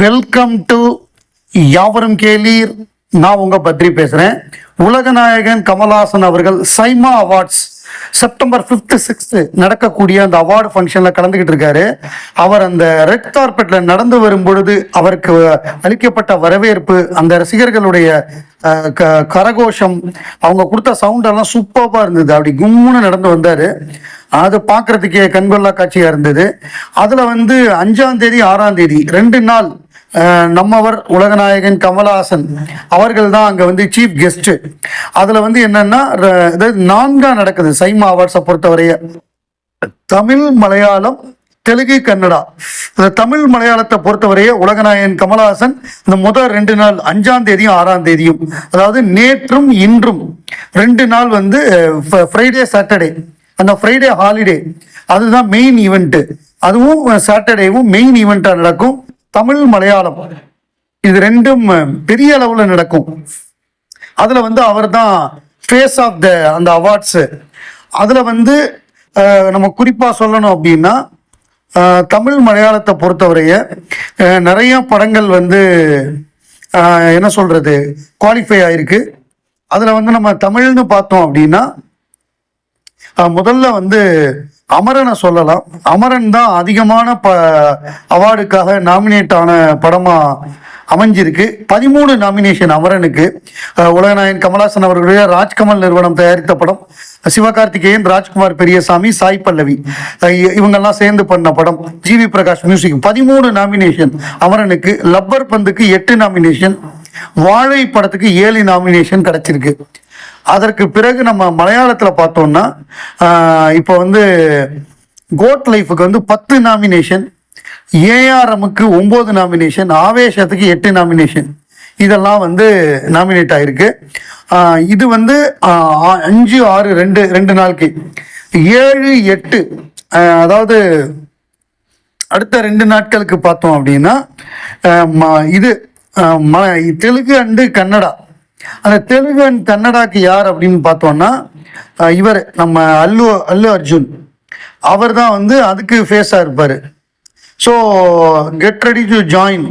Welcome to யாவரும் கேளீர். நான் உங்க பத்ரி பேசுறேன். உலகநாயகன் கமல்ஹாசன் அவர்கள் SIMA awards September 5th 6th நடக்கக்கூடிய அந்த அவார்டு ஃபங்க்ஷன்ல கலந்துகிட்டு இருக்காரு. அவர் அந்த ரெட் கார்பெட்ல நடந்து வரும் பொழுது அவருக்கு அளிக்கப்பட்ட வரவேற்பு, அந்த ரசிகர்களுடைய கரகோஷம், அவங்க கொடுத்த சவுண்ட் எல்லாம் சூப்பர்பா இருந்தது. அப்படி கும்முன்னு நடந்து வந்தாரு. அது பார்க்கறதுக்கே கண்கொள்ளா காட்சியா இருந்தது. அதுல 5ஆம் தேதி 6ஆம் தேதி 2 நாள் நம்மவர் உலகநாயகன் கமல்ஹாசன் அவர்கள் தான் அங்க சீஃப் கெஸ்ட். அதுல என்னன்னா 4 நடக்குது சைமா அவார்ட்ஸை பொறுத்தவரைய. தமிழ், மலையாளம், தெலுங்கு, கன்னடா. தமிழ் மலையாளத்தை பொறுத்தவரைய உலகநாயகன் கமல்ஹாசன் இந்த முதல் 2 நாள் 5ஆம் தேதியும் 6ஆம் தேதியும், அதாவது நேற்றும் இன்றும் 2 நாள் ஃப்ரைடே சாட்டர்டே, அந்த ஃப்ரைடே ஹாலிடே அதுதான் மெயின் ஈவெண்ட். அதுவும் சாட்டர்டேவும் மெயின் ஈவெண்டா நடக்கும். தமிழ், மலையாளம் இது 2ம் பெரிய அளவில் நடக்கும். அதுல அவர் தான் ஃபேஸ் ஆஃப் த அந்த அவார்ட்ஸ். அதுல நம்ம குறிப்பா சொல்லணும் அப்படின்னா, தமிழ் மலையாளத்தை பொறுத்தவரைய நிறைய படங்கள் என்ன சொல்றது குவாலிஃபை ஆயிருக்கு. அதுல நம்ம தமிழ்னு பார்த்தோம் அப்படின்னா, முதல்ல அமரனை சொல்லலாம். அமரன் தான் அதிகமான அவார்டுக்காக நாமினேட் ஆன படமா அமைஞ்சிருக்கு. 13 நாமினேஷன் அமரனுக்கு. உலகநாயகன் கமல்ஹாசன் அவர்களுடைய ராஜ்கமல் நிறுவனம் தயாரித்த படம். சிவகார்த்திகேயன், ராஜ்குமார் பெரியசாமி, சாய் பல்லவி இவங்கெல்லாம் சேர்ந்து பண்ண படம். ஜிவி பிரகாஷ் மியூசிக். 13 நாமினேஷன் அமரனுக்கு. லப்பர் பந்துக்கு 8 நாமினேஷன். வாழை படத்துக்கு 7 நாமினேஷன் கிடைச்சிருக்கு. அதற்கு பிறகு நம்ம மலையாளத்துல பார்த்தோம்னா, இப்போ கோட் லைஃபுக்கு 10 நாமினேஷன், ஏஆர்எம்முக்கு 9 நாமினேஷன், ஆவேசத்துக்கு 8 நாமினேஷன். இதெல்லாம் நாமினேட் ஆயிருக்கு. இது 5, 6, 2 நாளுக்கு 7, 8, அதாவது அடுத்த 2 நாட்களுக்கு பார்த்தோம் அப்படின்னா, இது தெலுங்கு அண்டு கன்னடா. அந்த தெலுங்கு அண்ட் கன்னடாக்கு யார் அப்படின்னு பார்த்தோம்னா, இவர் நம்ம அல்லு அர்ஜுன் அவர் தான் அதுக்கு ஃபேஸா இருப்பாரு. So get ready to join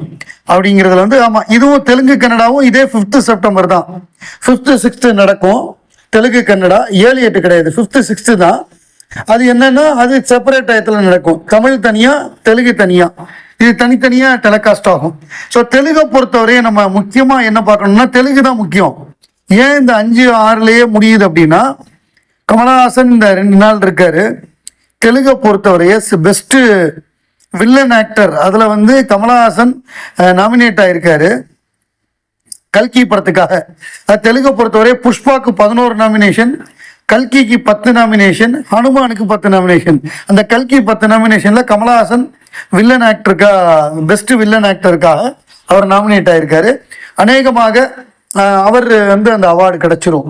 அப்படிங்கிறதுல ஆமாம், இதுவும் தெலுங்கு கன்னடாவும் இதே 5th செப்டம்பர் தான். 5th 6th நடக்கும். தெலுங்கு கன்னடா 7, 8 கிடையாது, 5th 6th தான். அது என்னன்னா, அது செப்பரேட் டயத்தில் நடக்கும். தமிழ் தனியா, தெலுங்கு தனியா. இது தனித்தனியா டெலிகாஸ்ட் ஆகும். ஸோ தெலுங்கை பொறுத்தவரையே நம்ம முக்கியமா என்ன பார்க்கணும்னா, தெலுங்கு தான் முக்கியம். ஏன் இந்த 5, 6லயே முடியுது அப்படின்னா, கமல்ஹாசன் இந்த 2 நாள் இருக்காரு. தெலுங்கை பொறுத்தவரையே பெஸ்ட் வில்லன் ஆக்டர் அதுல கமல்ஹாசன் நாமினேட் ஆயிருக்காரு கல்கி படத்துக்காக. தெலுங்கை பொறுத்தவரை புஷ்பாக்கு 11 நாமினேஷன், கல்கிக்கு 10 நாமினேஷன், ஹனுமானுக்கு 10 நாமினேஷன். அந்த கல்கி 10 நாமினேஷன்ல கமல்ஹாசன் வில்லன் ஆக்டருக்காக, பெஸ்ட் வில்லன் ஆக்டருக்காக அவர் நாமினேட் ஆயிருக்காரு. அநேகமாக அவர் அந்த அவார்டு கிடைச்சிரும்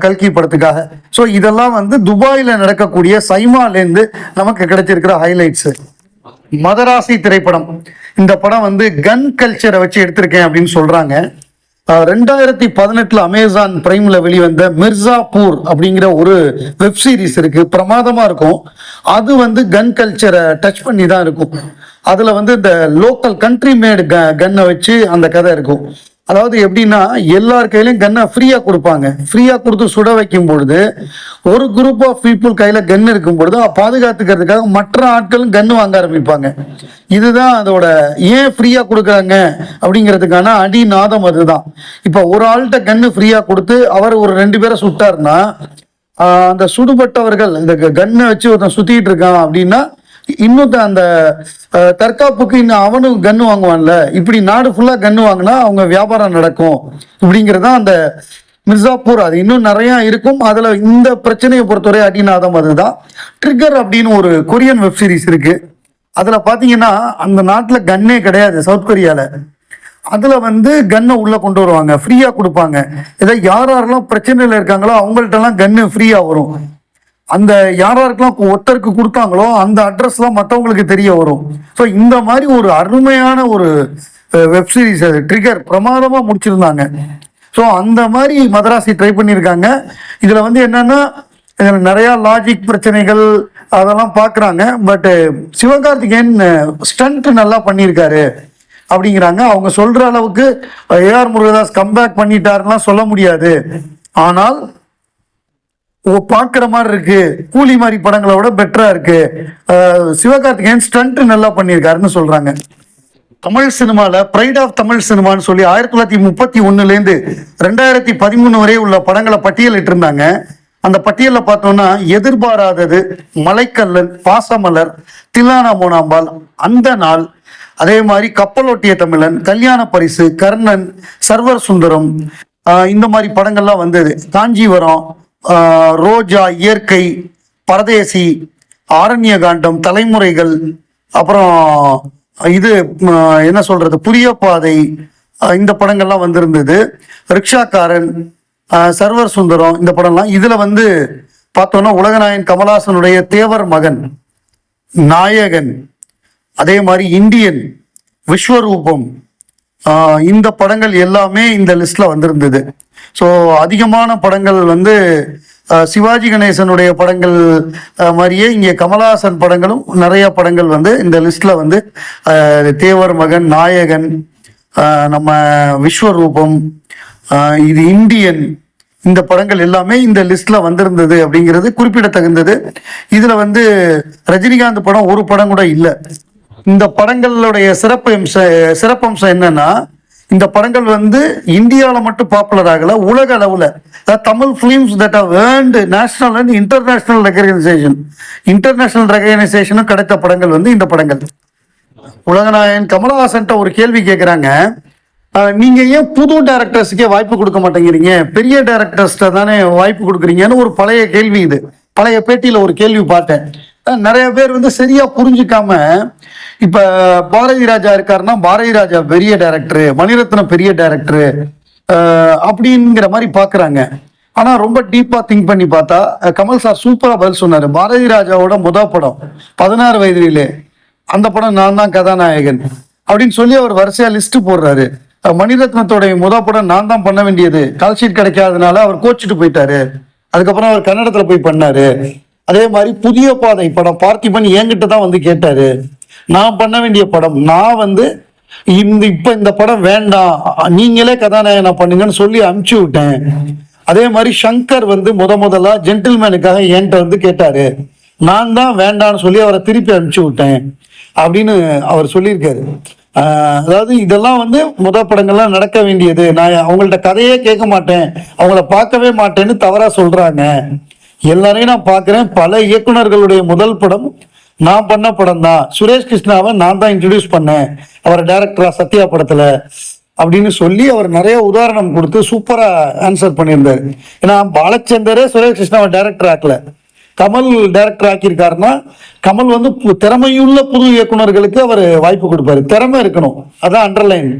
கல்கி படத்துக்காக. ஸோ இதெல்லாம் துபாயில நடக்கக்கூடிய சைமாலேருந்து நமக்கு கிடைச்சிருக்கிற ஹைலைட்ஸ். மதராசி திரைப்படம். இந்த படம் கன் கல்ச்சரை வச்சு எடுத்திருக்கேன் அப்படின்னு சொல்றாங்க. 2018 அமேசான் பிரைம்ல வெளிவந்த மிர்சாப்பூர் அப்படிங்கிற ஒரு வெப் சீரிஸ் இருக்கு. பிரமாதமா இருக்கும். அது கன் கல்ச்சரை டச் பண்ணி தான் இருக்கும். அதுல இந்த லோக்கல் கண்ட்ரி மேடு கன்னை வச்சு அந்த கதை இருக்கும். அதாவது எப்படின்னா, எல்லார் கையிலையும் கன்னை ஃப்ரீயா கொடுப்பாங்க. ஃப்ரீயா கொடுத்து சுட வைக்கும் பொழுது ஒரு குரூப் ஆஃப் பீப்புள் கையில கன் இருக்கும் பொழுது பாதுகாத்துக்கிறதுக்காக மற்ற ஆட்களும் கன்னு வாங்க ஆரம்பிப்பாங்க. இதுதான் அதோட ஏன் ஃப்ரீயா கொடுக்குறாங்க அப்படிங்கிறதுக்கான அடிநாதம் அதுதான். இப்ப ஒரு ஆள்கிட்ட கன்னு ஃப்ரீயா கொடுத்து அவர் ஒரு 2 பேரை சுட்டாருன்னா, அந்த சுடுபட்டவர்கள் இந்த கன்னை வச்சு ஒருத்தன் சுத்திட்டு இருக்கான் அப்படின்னா, இன்னொரு அந்த தற்காப்புக்கு இன்னும் அவனும் கன்னு வாங்குவான்ல. இப்படி நாடு ஃபுல்லா கன்னு வாங்கினா அவங்க வியாபாரம் நடக்கும். இப்படிங்கிறதான் அந்த மிர்சாப்பூர். அது இன்னும் நிறைய இருக்கும். அதுல இந்த பிரச்சனையை பொறுத்தவரை அடிநாதம் அதுதான். ட்ரிகர் அப்படின்னு ஒரு கொரியன் வெப் சீரிஸ் இருக்கு. அதுல பாத்தீங்கன்னா, அந்த நாட்டுல கன்னே கிடையாது, சவுத் கொரியால. அதுல கன்னை உள்ள கொண்டு வருவாங்க, ஃப்ரீயா கொடுப்பாங்க. ஏதோ யாரெல்லாம் பிரச்சனையில இருக்காங்களோ அவங்கள்ட்ட எல்லாம் கன்னு ஃப்ரீயா வரும். அந்த யாராருக்கெல்லாம் ஒருத்தருக்கு கொடுத்தாங்களோ அந்த அட்ரஸ்லாம் மற்றவங்களுக்கு தெரிய வரும். ஸோ இந்த மாதிரி ஒரு அருமையான ஒரு வெப் சீரிஸ் அது ட்ரிகர். பிரமாதமா முடிச்சிருந்தாங்க. ஸோ அந்த மாதிரி மதராசி ட்ரை பண்ணியிருக்காங்க. இதுல என்னன்னா, நிறைய லாஜிக் பிரச்சனைகள் அதெல்லாம் பார்க்குறாங்க. பட் சிவகார்த்திகேயன் ஸ்டண்ட் நல்லா பண்ணியிருக்காரு அப்படிங்கிறாங்க. அவங்க சொல்ற அளவுக்கு ஏஆர் முருகதாஸ் கம்பேக் பண்ணிட்டாருன்னா சொல்ல முடியாது. ஆனால் பார்க்குற மாதிரி இருக்கு, கூலி மாதிரி படங்களை விட பெட்டரா இருக்கு. சிவகார்த்திகேயன் ஸ்டண்ட் நல்லா பண்ணியிருக்காருன்னு சொல்றாங்க. தமிழ் சினிமால பிரைட் ஆஃப் தமிழ் சினிமான்னு சொல்லி 1931 2013 வரை உள்ள படங்களை பட்டியலிட்டு இருந்தாங்க. அந்த பட்டியலில் பார்த்தோம்னா எதிர்பாராதது, மலைக்கல்லன், பாசமலர், தில்லானா மோனாம்பால், அந்த நாள், அதே மாதிரி கப்பலோட்டிய தமிழன், கல்யாண பரிசு, கர்ணன், சர்வர் சுந்தரம், இந்த மாதிரி படங்கள்லாம் வந்தது. காஞ்சிவரம், ரோஜா, இயற்கை, பரதேசி, ஆரண்ய காண்டம், தலைமுறைகள், அப்புறம் இது என்ன சொல்றது, புதிய பாதை, இந்த படங்கள்லாம் வந்திருந்தது. ரிக்ஷாக்காரன், சர்வர் சுந்தரம், இந்த படம்லாம். இதுல பார்த்தோம்னா உலகநாயகன் கமலஹாசனுடைய தேவர் மகன், நாயகன், அதே மாதிரி இந்தியன், விஸ்வரூபம், இந்த படங்கள் எல்லாமே இந்த லிஸ்ட்ல வந்திருந்தது. ஸோ அதிகமான படங்கள் சிவாஜி கணேசனுடைய படங்கள் மாதிரியே இங்கே கமலஹாசன் படங்களும் நிறைய படங்கள் இந்த லிஸ்ட்ல தேவர் மகன், நாயகன், நம்ம விஸ்வரூபம், இது இந்தியன், இந்த படங்கள் எல்லாமே இந்த லிஸ்ட்ல வந்திருந்தது அப்படிங்கிறது குறிப்பிடத்தகுந்தது. இதுல ரஜினிகாந்த் படம் ஒரு படம் கூட இல்லை. இந்த படங்களுடைய சிறப்பம்சம் என்னன்னா, இந்த படங்கள் இந்தியாவில் மட்டும் பாப்புலர் ஆகல, உலக அளவில் Tamil films that have earned national and international recognition, international ரெகக்னைசேஷனும் கிடைத்த படங்கள் இந்த படங்கள். உலகநாயகன் கமலஹாசன் ஒரு கேள்வி கேட்குறாங்க, நீங்க ஏன் புது டைரக்டர்ஸுக்கே வாய்ப்பு கொடுக்க மாட்டேங்கிறீங்க, பெரிய டைரக்டர்ஸ்ட தானே வாய்ப்பு கொடுக்குறீங்கன்னு ஒரு பழைய கேள்வி. இது பழைய பேட்டியில ஒரு கேள்வி பார்த்தேன். நிறைய பேர் சரியா புரிஞ்சுக்காம, இப்ப பாரதி ராஜா இருக்காருன்னா பாரதி ராஜா பெரிய டைரக்டர், மணிரத்னம் பெரிய டைரக்டர் அப்படிங்கிற மாதிரி பாக்குறாங்க. ஆனா ரொம்ப டீப்பா திங்க் பண்ணி பார்த்தா கமல் சார் சூப்பரா பதில் சொன்னாரு. பாரதி ராஜாவோட படம் 16 வயதிலே, அந்த படம் நான் தான் கதாநாயகன் அப்படின்னு சொல்லி அவர் வரிசையா லிஸ்ட் போடுறாரு. மணிரத்னத்தோடைய படம் நான் தான் பண்ண வேண்டியது, கால்ஷீட் கிடைக்காதனால அவர் கோச்சிட்டு போயிட்டாரு. அதுக்கப்புறம் அவர் கன்னடத்துல போய் பண்ணாரு. அதே மாதிரி புதிய பாதை படம் பார்த்திபன் என்கிட்ட தான் கேட்டாரு, நான் பண்ண வேண்டிய படம், நான் இப்ப இந்த படம் வேண்டாம், நீங்களே கதாநாயகனா பண்ணுங்கன்னு சொல்லி அனுப்பிச்சு விட்டேன். அதே மாதிரி சங்கர் முதலா ஜென்டில்மேனுக்காக என்கிட்ட கேட்டாரு, நான் தான் வேண்டான்னு சொல்லி அவரை திருப்பி அனுப்பிச்சு விட்டேன் அப்படின்னு அவர் சொல்லியிருக்காரு. அதாவது இதெல்லாம் படங்கள்லாம் நடக்க வேண்டியது, நான் அவங்கள்ட்ட கதையே கேட்க மாட்டேன், அவங்கள பார்க்கவே மாட்டேன்னு தவறா சொல்றாங்க. எல்லாரையும் நான் பார்க்கிறேன், பல இயக்குனர்களுடைய முதல் படம் நான் பண்ண படம் தான், சுரேஷ் கிருஷ்ணாவை நான் தான் இன்ட்ரடியூஸ் பண்ணேன் அவரை டைரக்டரா சத்யா படத்துல அப்படின்னு சொல்லி அவர் நிறைய உதாரணம் கொடுத்து சூப்பரா ஆன்சர் பண்ணியிருந்தாரு. ஏன்னா பாலச்சந்தரே சுரேஷ் கிருஷ்ணாவை டைரக்டர் ஆக்கல, கமல் டைரக்டர் ஆக்கியிருக்காருன்னா கமல் திறமையுள்ள புது இயக்குனர்களுக்கு அவர் வாய்ப்பு கொடுப்பாரு. திறமை இருக்கணும், அதான் அண்டர்லைன்.